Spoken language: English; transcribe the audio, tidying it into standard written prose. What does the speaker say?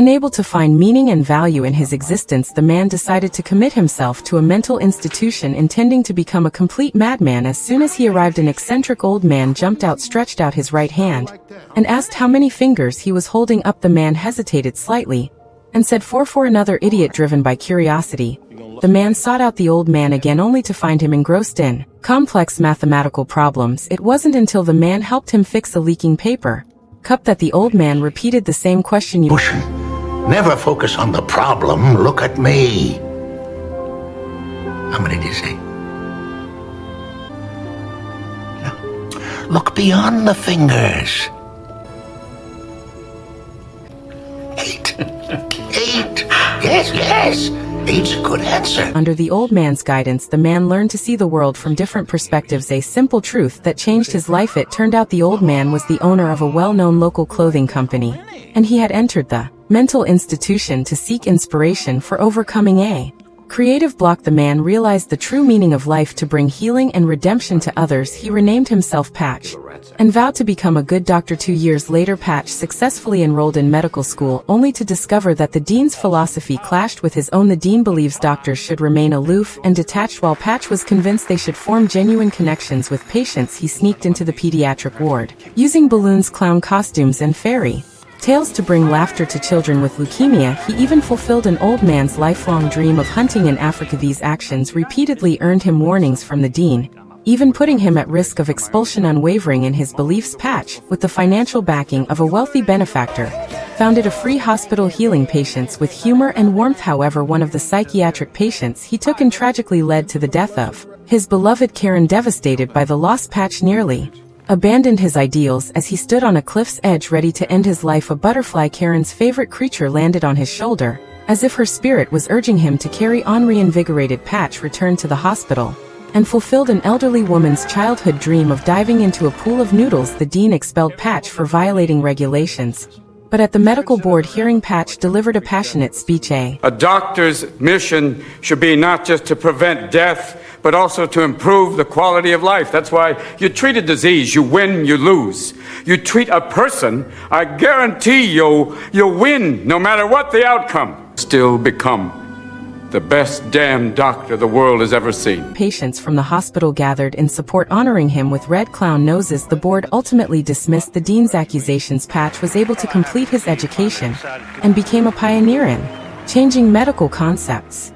Unable to find meaning and value in his existence, the man decided to commit himself to a mental institution, intending to become a complete madman. As soon as he arrived, an eccentric old man jumped out, stretched out his right hand, and asked how many fingers he was holding up. The man hesitated slightly, and said four. For another idiot driven by curiosity, the man sought out the old man again, only to find him engrossed in complex mathematical problems. It wasn't until the man helped him fix a leaking paper cup that the old man repeated the same question. Never focus on the problem. Look at me. How many did you say? No. Look beyond the fingers. 8. 8. Yes. 8's a good answer. Under the old man's guidance, the man learned to see the world from different perspectives, a simple truth that changed his life. It turned out the old man was the owner of a well-known local clothing company, and he had entered the mental institution to seek inspiration for overcoming a creative block. The man realized the true meaning of life to bring healing and redemption to others. He renamed himself Patch and vowed to become a good doctor. 2 years later, Patch successfully enrolled in medical school, only to discover that the dean's philosophy clashed with his own. The dean believes doctors should remain aloof and detached, while Patch was convinced they should form genuine connections with patients. He sneaked into the pediatric ward, using balloons, clown costumes, and fairy tales to bring laughter to children with leukemia. He even fulfilled an old man's lifelong dream of hunting in Africa. These actions repeatedly earned him warnings from the dean, even putting him at risk of expulsion. Unwavering in his beliefs, Patch, with the financial backing of a wealthy benefactor, founded a free hospital healing patients with humor and warmth. However, one of the psychiatric patients he took in tragically led to the death of his beloved Karen. Devastated by the loss, Patch nearly abandoned his ideals as he stood on a cliff's edge, ready to end his life. A butterfly, Karen's favorite creature, landed on his shoulder, as if her spirit was urging him to carry on. Reinvigorated, Patch returned to the hospital and fulfilled an elderly woman's childhood dream of diving into a pool of noodles. The dean expelled Patch for violating regulations, but at the medical board hearing, Patch delivered a passionate speech. A doctor's mission should be not just to prevent death, but also to improve the quality of life. That's why you treat a disease, you win, you lose. You treat a person, I guarantee you'll win, no matter what the outcome. Still become the best damn doctor the world has ever seen. Patients from the hospital gathered in support, honoring him with red clown noses. The board ultimately dismissed the dean's accusations. Patch was able to complete his education and became a pioneer in changing medical concepts.